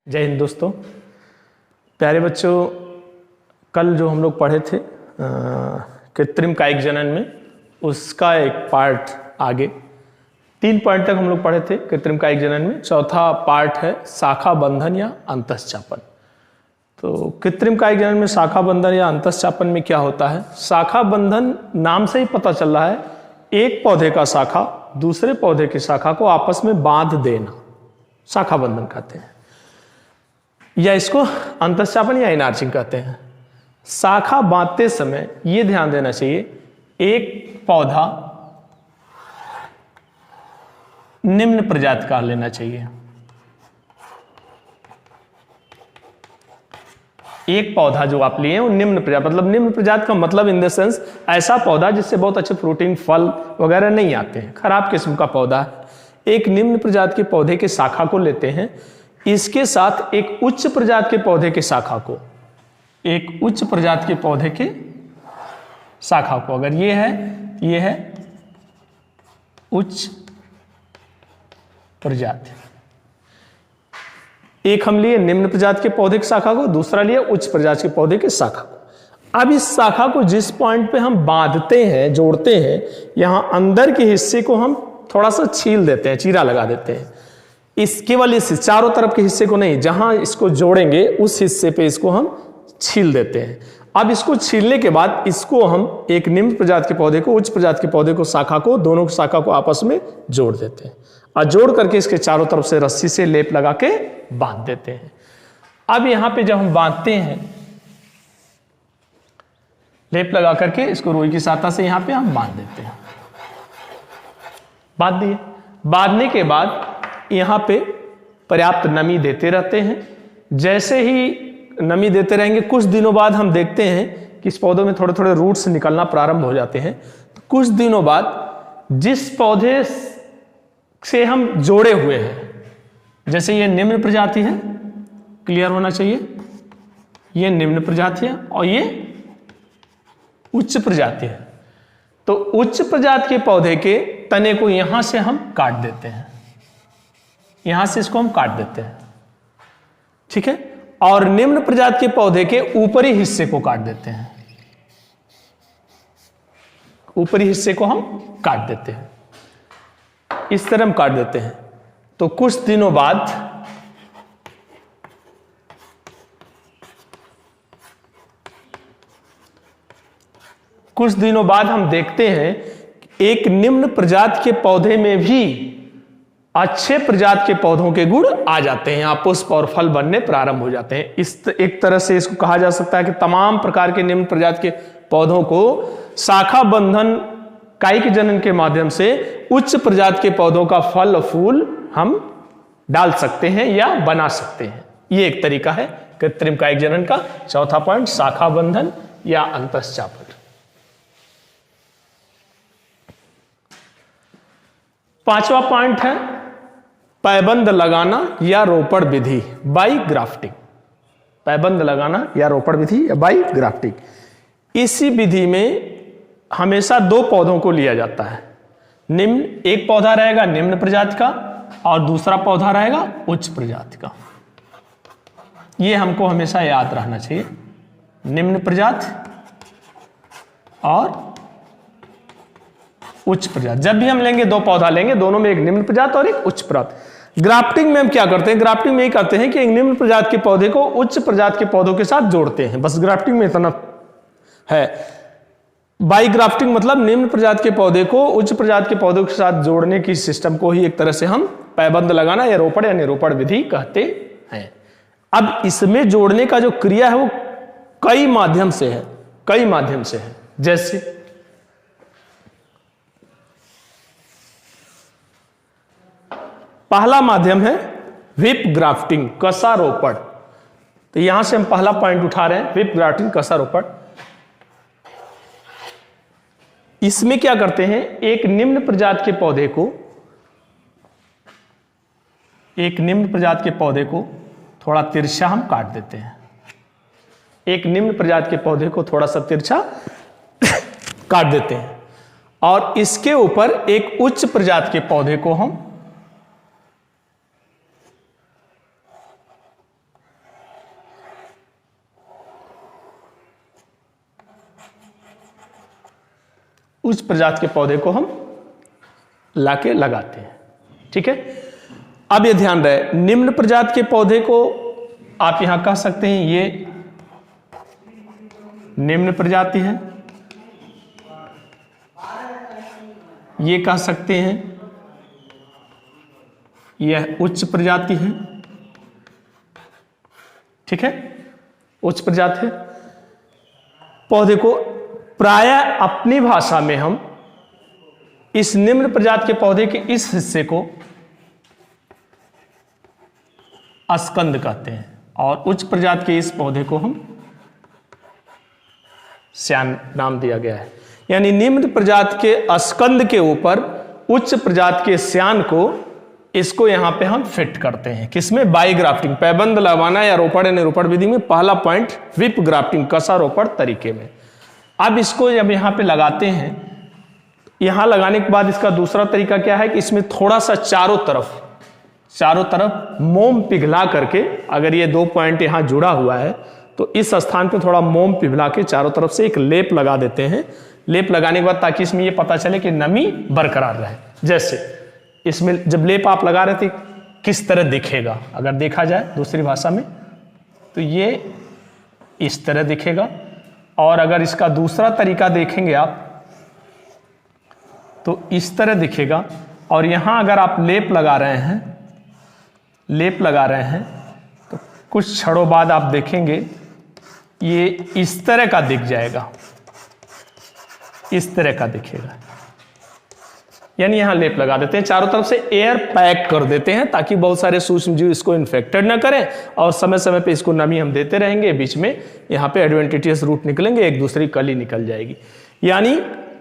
जय हिंद दोस्तों। प्यारे बच्चों, कल जो हम लोग पढ़े थे कृत्रिम कायिक जनन में, उसका एक पार्ट आगे 3 पॉइंट तक हम लोग पढ़े थे कृत्रिम कायिक जनन में। चौथा पार्ट है शाखा बंधन या अंतःचापन। तो कृत्रिम कायिक जनन में शाखा बंधन या अंतःचापन में क्या होता है? शाखा बंधन नाम से ही पता चल रहा है, एक पौधे का शाखा दूसरे पौधे की शाखा को आपस में बांध देना, शाखा बंधन कहते हैं, या इसको अंतःचापन या इनार्चिंग कहते हैं। शाखा बांधते समय यह ध्यान देना चाहिए, एक पौधा निम्न प्रजाति का लेना चाहिए। एक पौधा जो आप लिए वो निम्न प्रजाति, मतलब निम्न प्रजाति का मतलब इन द सेंस ऐसा पौधा जिससे बहुत अच्छे प्रोटीन फल वगैरह नहीं आते हैं, खराब किस्म का पौधा है। एक निम्न प्रजाति के पौधे के शाखा को लेते हैं, इसके साथ एक उच्च प्रजाति के पौधे के शाखा को, एक उच्च प्रजाति के पौधे के शाखा को, अगर ये है उच्च प्रजाति, एक हम लिए निम्न प्रजाति के पौधे की शाखा को, दूसरा लिए उच्च प्रजाति के पौधे के शाखा को। अब इस शाखा को जिस पॉइंट पे हम बांधते हैं, जोड़ते हैं, यहां अंदर के हिस्से को हम थोड़ा सा छील देते हैं, चीरा लगा देते हैं। इस केवल इस चारों तरफ के हिस्से को नहीं, जहां इसको जोड़ेंगे उस हिस्से पे इसको हम छील देते हैं। अब इसको छीलने के बाद इसको हम एक निम्न प्रजाति के पौधे को उच्च प्रजाति के पौधे को शाखा को, दोनों की शाखा को आपस में जोड़ देते हैं और जोड़ करके इसके चारों तरफ से रस्सी से लेप लगा के बांध देते हैं। अब यहां पे जब हम बांधते हैं, लेप लगा करके इसको रुई की सहायता से यहां पे हम बांध देते हैं, बांध दिए। बांधने के बाद यहां पे पर्याप्त नमी देते रहते हैं। जैसे ही नमी देते रहेंगे, कुछ दिनों बाद हम देखते हैं कि इस पौधों में थोड़े थोड़े रूट्स निकलना प्रारंभ हो जाते हैं। तो कुछ दिनों बाद जिस पौधे से हम जोड़े हुए हैं, जैसे ये निम्न प्रजाति है, क्लियर होना चाहिए, ये निम्न प्रजाति है और ये उच्च प्रजाति है, तो उच्च प्रजाति के पौधे के तने को यहां से हम काट देते हैं, यहां से इसको हम काट देते हैं, ठीक है, और निम्न प्रजाति के पौधे के ऊपरी हिस्से को काट देते हैं, ऊपरी हिस्से को हम काट देते हैं, इस तरह हम काट देते हैं। तो कुछ दिनों बाद हम देखते हैं एक निम्न प्रजाति के पौधे में भी अच्छे प्रजाति के पौधों के गुण आ जाते हैं, यहाँ पुष्प और फल बनने प्रारंभ हो जाते हैं। इस एक तरह से इसको कहा जा सकता है कि तमाम प्रकार के निम्न प्रजाति के पौधों को शाखा बंधन कायिक जनन के माध्यम से उच्च प्रजाति के पौधों का फल और फूल हम डाल सकते हैं या बना सकते हैं। ये एक तरीका है कृत्रिम कायिक जनन का। चौथा पॉइंट शाखा बंधन या अंतःचापन। पांचवा पॉइंट है पैबंद लगाना या रोपण विधि, बाई ग्राफ्टिंग। पैबंद लगाना या रोपण विधि या बाई ग्राफ्टिंग। इसी विधि में हमेशा 2 पौधों को लिया जाता है। निम्न, एक पौधा रहेगा निम्न प्रजाति का और दूसरा पौधा रहेगा उच्च प्रजाति का। यह हमको हमेशा याद रहना चाहिए, निम्न प्रजाति और उच्च प्रजाति। जब भी हम लेंगे 2 पौधा लेंगे, दोनों में एक निम्न प्रजाति और एक उच्च प्रजाति। ग्राफ्टिंग में हम क्या करते हैं? ग्राफ्टिंग में ही करते हैं कि एक निम्न प्रजाति के पौधे को उच्च प्रजाति के पौधों के साथ जोड़ते हैं, बस ग्राफ्टिंग में इतना है। बाई ग्राफ्टिंग मतलब निम्न प्रजाति के पौधे को उच्च प्रजाति के पौधों के साथ जोड़ने की सिस्टम को ही एक तरह से हम पैबंद लगाना या रोपण या निरोपण विधि कहते हैं। अब इसमें जोड़ने का जो क्रिया है वो कई माध्यम से है, जैसे पहला माध्यम है व्हिप ग्राफ्टिंग, कसा रोपण। तो यहां से हम पहला पॉइंट उठा रहे हैं, व्हिप ग्राफ्टिंग, कसा रोपण। इसमें क्या करते हैं, एक निम्न प्रजाति के पौधे को थोड़ा तिरछा हम काट देते हैं, एक निम्न प्रजाति के पौधे को थोड़ा सा तिरछा काट देते हैं और इसके ऊपर एक उच्च प्रजाति के पौधे को हम उच्च प्रजाति के पौधे को हम लाके लगाते हैं। ठीक है, अब ये ध्यान रहे, निम्न प्रजाति के पौधे को आप यहां कह सकते हैं ये निम्न प्रजाति है, ये कह सकते हैं यह उच्च प्रजाति है। ठीक है, उच्च प्रजाति है। पौधे को प्रायः अपनी भाषा में हम इस निम्न प्रजाति के पौधे के इस हिस्से को अस्कंद कहते हैं और उच्च प्रजाति के इस पौधे को हम श्यान नाम दिया गया है। यानी निम्न प्रजाति के अस्कंद के ऊपर उच्च प्रजाति के श्यान को, इसको यहां पे हम फिट करते हैं। किसमें? बाई ग्राफ्टिंग, पैबंद लगाना या रोपण या निरूपण विधि में पहला पॉइंट विप ग्राफ्टिंग, कसा रोपण तरीके में। अब इसको जब यहां पे लगाते हैं, यहां लगाने के बाद इसका दूसरा तरीका क्या है कि इसमें थोड़ा सा चारों तरफ मोम पिघला करके, अगर ये 2 पॉइंट यहां जुड़ा हुआ है तो इस स्थान पे थोड़ा मोम पिघला के चारों तरफ से एक लेप लगा देते हैं। लेप लगाने के बाद ताकि इसमें ये पता चले कि नमी बरकरार रहे। जैसे इसमें जब लेप आप लगा रहे थे किस तरह दिखेगा, अगर देखा जाए दूसरी भाषा में तो ये इस तरह दिखेगा, और अगर इसका दूसरा तरीका देखेंगे आप तो इस तरह दिखेगा। और यहां अगर आप लेप लगा रहे हैं तो कुछ क्षणों बाद आप देखेंगे ये इस तरह का दिख जाएगा, इस तरह का दिखेगा। यानी यहां लेप लगा देते हैं, चारों तरफ से एयर पैक कर देते हैं ताकि बहुत सारे सूक्ष्म जीव इसको इन्फेक्टेड ना करें, और समय समय पे इसको नमी हम देते रहेंगे। बीच में यहां पे एडवेंटिशियस रूट निकलेंगे, एक दूसरी कली निकल जाएगी। यानी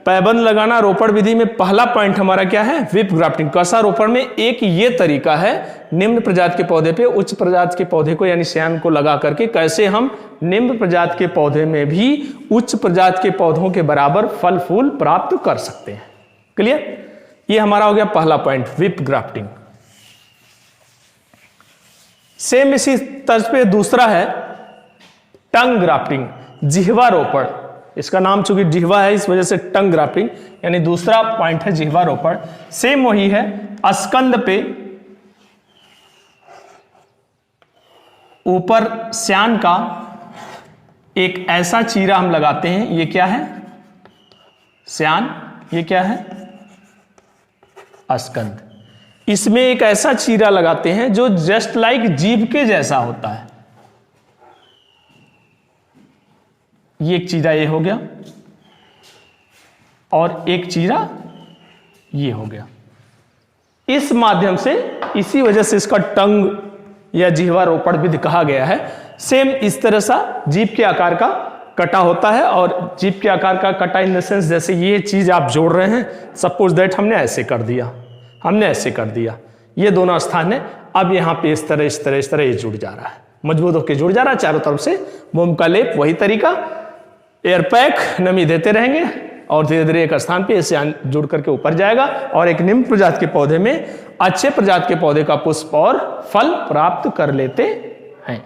पैबंद लगाना रोपण विधि में पहला पॉइंट हमारा क्या है? विप ग्राफ्टिंग, कसा रोपण में एक ये तरीका है निम्न प्रजाति के पौधे पे उच्च प्रजाति के पौधे को यानी श्यान को लगा करके कैसे हम निम्न प्रजाति के पौधे में भी उच्च प्रजाति के पौधों के बराबर फल फूल प्राप्त कर सकते हैं। क्लियर? ये हमारा हो गया पहला पॉइंट, विप ग्राफ्टिंग। सेम इसी तर्ज पे दूसरा है टंग ग्राफ्टिंग, जिह्वा रोपण। इसका नाम चूंकि जिह्वा है इस वजह से टंग ग्राफ्टिंग, यानी दूसरा पॉइंट है जिह्वा रोपण। सेम वही है, अस्कंद पे ऊपर श्यान का एक ऐसा चीरा हम लगाते हैं। ये क्या है? श्यान। ये क्या है? अस्कंद। इसमें एक ऐसा चीरा लगाते हैं जो जस्ट लाइक जीभ के जैसा होता है। ये एक चीरा ये हो गया और एक चीरा ये हो गया। इस माध्यम से, इसी वजह से इसका टंग या जिह्वा रोपण विधि कहा गया है। सेम इस तरह सा जीभ के आकार का कटा होता है, और जीभ के आकार का कटा इन द सेंस जैसे ये चीज आप जोड़ रहे हैं, सपोज दैट हमने ऐसे कर दिया, ये दोनों स्थान है। अब यहां पे इस तरह ये जुड़ जा रहा है, मजबूत होकर जुड़ जा रहा है चारों तरफ से। मोम का लेप, वही तरीका, एयर पैक, नमी देते रहेंगे और धीरे धीरे एक स्थान पे इसे जुड़ करके ऊपर जाएगा, और एक निम्न प्रजाति के पौधे में अच्छे प्रजाति के पौधे का पुष्प और फल प्राप्त कर लेते हैं।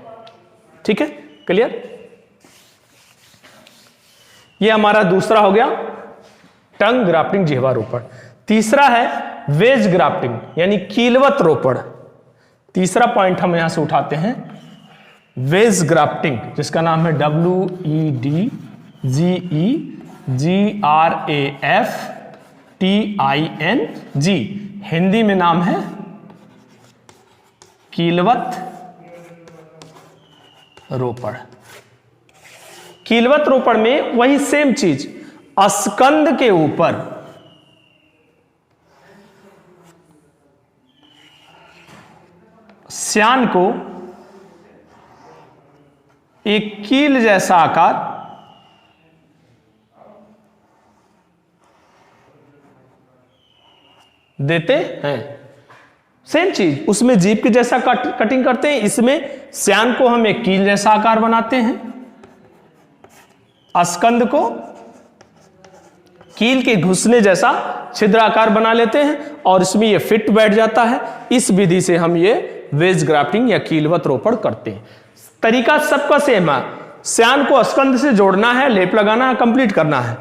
ठीक है, क्लियर? ये हमारा दूसरा हो गया टंग ग्राफ्टिंग, जिह्वा रोपण। तीसरा है वेज ग्राफ्टिंग यानी कीलवत रोपण। तीसरा पॉइंट हम यहां से उठाते हैं वेज ग्राफ्टिंग, जिसका नाम है WEDGEGRAFTING, हिंदी में नाम है कीलवत रोपण। कीलवत रोपण में वही सेम चीज, अस्कंद के ऊपर श्यान को एक कील जैसा आकार देते हैं। सेम चीज, उसमें जीभ के जैसा कटिंग करते हैं, इसमें श्यान को हम एक कील जैसा आकार बनाते हैं, अस्कंद को कील के घुसने जैसा छिद्र आकार बना लेते हैं, और इसमें ये फिट बैठ जाता है। इस विधि से हम ये वेज ग्राफ्टिंग या कीलवत रोपण करते हैं। तरीका सबका सेम है, श्यान को अस्कंद से जोड़ना है, लेप लगाना है, कंप्लीट करना है।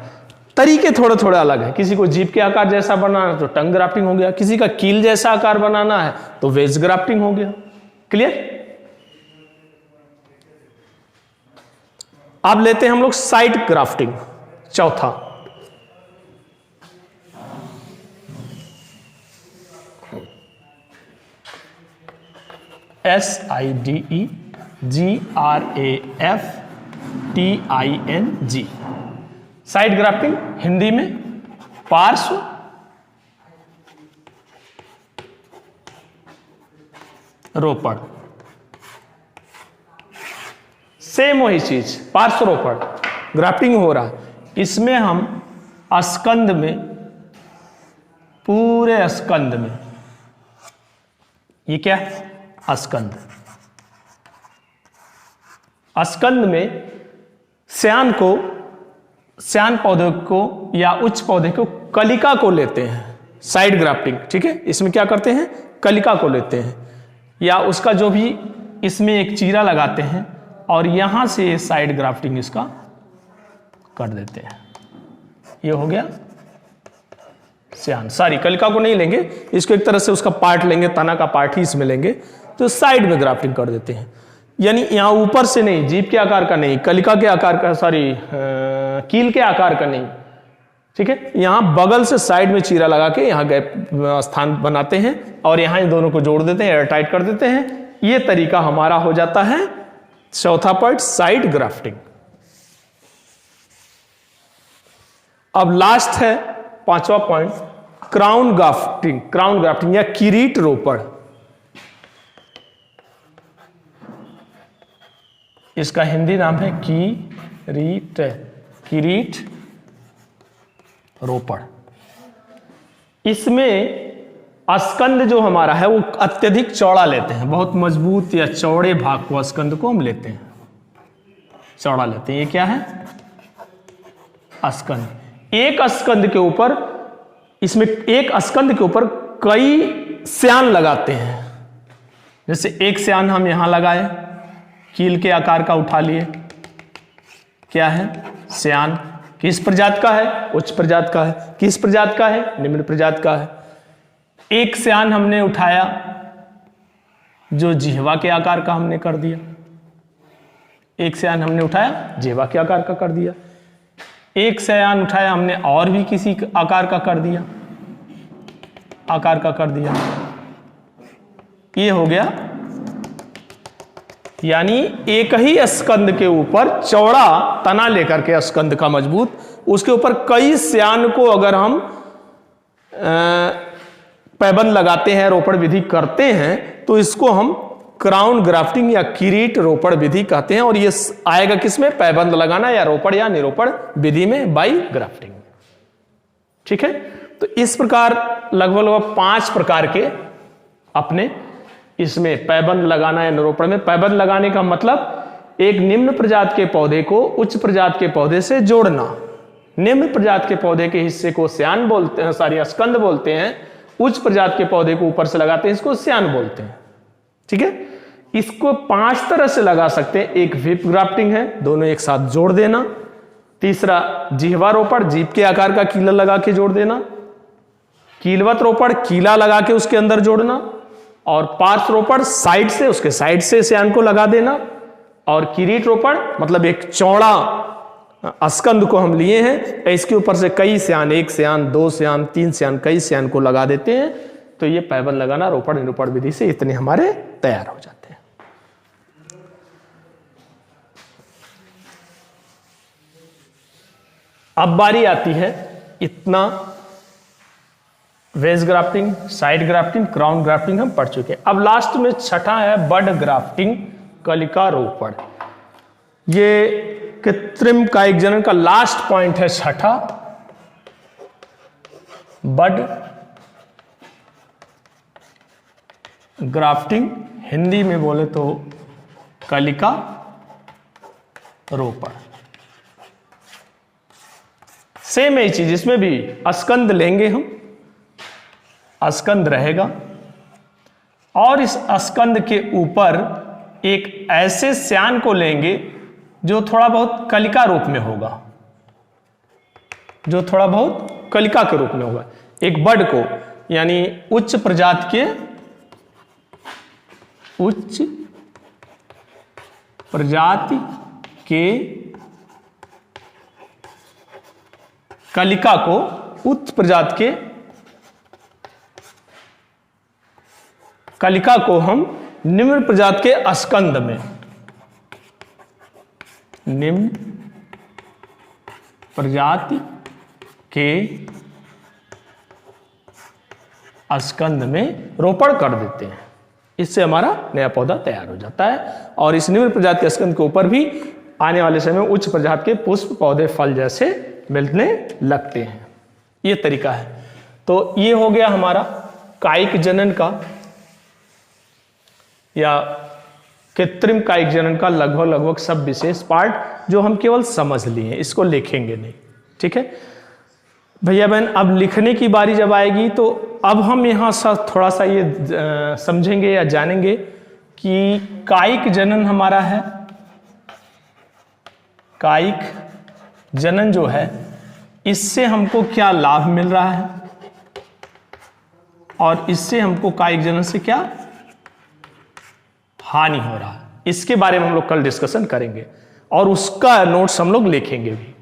तरीके थोड़े थोड़े अलग हैं। किसी को जीभ के आकार जैसा बनाना है तो टंग ग्राफ्टिंग हो गया, किसी का कील जैसा आकार बनाना है तो वेज ग्राफ्टिंग हो गया। क्लियर? अब लेते हैं हम लोग साइड ग्राफ्टिंग, चौथा। SIDEGRAFTING, साइड ग्राफ्टिंग हिंदी में पार्श्व रोपण। सेम वही चीज, पार्श्व रोपण ग्राफ्टिंग हो रहा है। इसमें हम स्कंद में, पूरे स्कंद में, ये क्या है? स्कंद। स्कंद में श्यान पौधे को या उच्च पौधे को, कलिका को लेते हैं, साइड ग्राफ्टिंग। ठीक है, इसमें क्या करते हैं? कलिका को लेते हैं या उसका जो भी, इसमें एक चीरा लगाते हैं और यहां से साइड ग्राफ्टिंग इसका कर देते हैं। ये हो गया श्यान। सारी कलिका को नहीं लेंगे, इसको एक तरह से उसका पार्ट लेंगे, तना का पार्ट ही इसमें लेंगे, तो साइड में ग्राफ्टिंग कर देते हैं। यानी यहां ऊपर से नहीं, जीभ के आकार का नहीं, कलिका के आकार का, कील के आकार का नहीं। ठीक है, यहां बगल से साइड में चीरा लगा के यहां गैप स्थान बनाते हैं और यहां इन दोनों को जोड़ देते हैं, एयर टाइट कर देते हैं। यह तरीका हमारा हो जाता है चौथा पॉइंट, साइड ग्राफ्टिंग। अब लास्ट है पांचवा point, crown grafting. Crown grafting या किरीट रोपण। इसका हिंदी नाम है किरीट रोपण। इसमें स्कंद जो हमारा है वो अत्यधिक चौड़ा लेते हैं, बहुत मजबूत या चौड़े भाग को, स्कंद को हम लेते हैं, चौड़ा लेते हैं। ये क्या है? स्कंद। एक स्कंद के ऊपर, इसमें एक स्कंद के ऊपर कई श्यान लगाते हैं। जैसे एक श्यान हम यहां लगाए, कील के आकार का उठा लिए, क्या है? श्यान। किस प्रजाति का है? उच्च प्रजाति का है। किस प्रजाति का है? निम्न प्रजाति का है। एक श्यान हमने उठाया जो जिह्वा के आकार का हमने कर दिया, एक श्यान हमने उठाया जिह्वा के आकार का कर दिया, एक श्यान उठाया हमने और भी किसी आकार का कर दिया, आकार का कर दिया। ये हो गया, यानी एक ही स्कंद के ऊपर चौड़ा तना लेकर के, स्कंद का मजबूत, उसके ऊपर कई श्यान को अगर हम पैबंद लगाते हैं, रोपण विधि करते हैं, तो इसको हम क्राउन ग्राफ्टिंग या किरीट रोपण विधि कहते हैं। और ये आएगा किसमें? पैबंद लगाना या रोपण या निरोपण विधि में, बाई ग्राफ्टिंग। ठीक है, तो इस प्रकार लगभग 5 प्रकार के अपने इसमें पैबंद लगाना या निरोपण में। पैबंद लगाने का मतलब एक निम्न प्रजाति के पौधे को उच्च प्रजाति के पौधे से जोड़ना। निम्न प्रजाति के पौधे के हिस्से को श्यान बोलते हैं, स्कंद बोलते हैं। उच्च प्रजाति के पौधे को ऊपर से लगाते हैं, इसको श्यान बोलते हैं। ठीक है, इसको 5 तरह से लगा सकते हैं। एक व्हिप ग्राफ्टिंग है, दोनों एक साथ जोड़ देना। तीसरा जिह्वा रोपण, जीभ के आकार का कीला लगा के जोड़ देना। कीलवत रोपण, कीला लगा के उसके अंदर जोड़ना। और पार्श्व रोपण, साइड से, उसके साइड से श्यान को लगा देना। और किरीट रोपण मतलब एक चौड़ा स्कंद को हम लिए हैं, इसके ऊपर से कई श्यान, 1 श्यान, 2 श्यान, 3 श्यान, कई श्यान को लगा देते हैं। तो ये पैबंद लगाना रोपण निरूपण विधि से इतने हमारे तैयार हो जाते हैं। अब बारी आती है, इतना veg grafting, side grafting, crown grafting हम पढ़ चुके हैं। अब लास्ट में छठा है बड ग्राफ्टिंग, कलिका रोपण। ये कृत्रिम कायिक जनन का लास्ट पॉइंट है, छठा, बड ग्राफ्टिंग। हिंदी में बोले तो कलिका रोपण। सेम ही चीज, इसमें भी स्कंद लेंगे हम, स्कंद रहेगा और इस स्कंद के ऊपर एक ऐसे श्यान को लेंगे जो थोड़ा बहुत कलिका रूप में होगा। जो थोड़ा बहुत कलिका के रूप में होगा। एक बर्ड को यानी उच्च प्रजाति के कलिका को उच्च प्रजाति के कलिका को हम निम्न प्रजाति के स्कंद में, निम्न प्रजाति के स्कंद में रोपण कर देते हैं। इससे हमारा नया पौधा तैयार हो जाता है और इस निम्न प्रजाति के स्कंद के ऊपर भी आने वाले समय में उच्च प्रजाति के पुष्प, पौधे, फल जैसे मिलने लगते हैं। ये तरीका है। तो ये हो गया हमारा कायिक जनन का या कृत्रिम कायिक जनन का लगभग सब विशेष पार्ट जो हम केवल समझ लिए, इसको लिखेंगे नहीं। ठीक है भैया बहन, अब लिखने की बारी जब आएगी तो अब हम यहाँ थोड़ा सा ये समझेंगे या जानेंगे कि कायिक जनन हमारा है, कायिक जनन जो है इससे हमको क्या लाभ मिल रहा है और इससे हमको कायिक जनन से क्या हानि हो रहा है, इसके बारे में हम लोग कल डिस्कशन करेंगे और उसका नोट्स हम लोग लिखेंगे भी,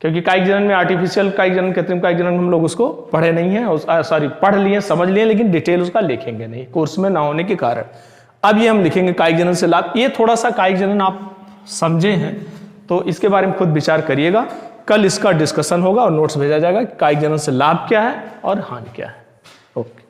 क्योंकि कायिक जनन में आर्टिफिशियल कायिक जनन, कृत्रिम कायिक जनन हम लोग उसको पढ़े नहीं है, सॉरी पढ़ लिए, समझ लिए, लेकिन डिटेल उसका लिखेंगे नहीं कोर्स में ना होने के कारण। अब ये हम लिखेंगे कायिक जनन से लाभ। ये थोड़ा सा कायिक जनन आप समझे हैं तो इसके बारे में खुद विचार करिएगा। कल इसका डिस्कशन होगा और नोट्स भेजा जाएगा कि कायिक जनन से लाभ क्या है और हानि क्या है। ओके।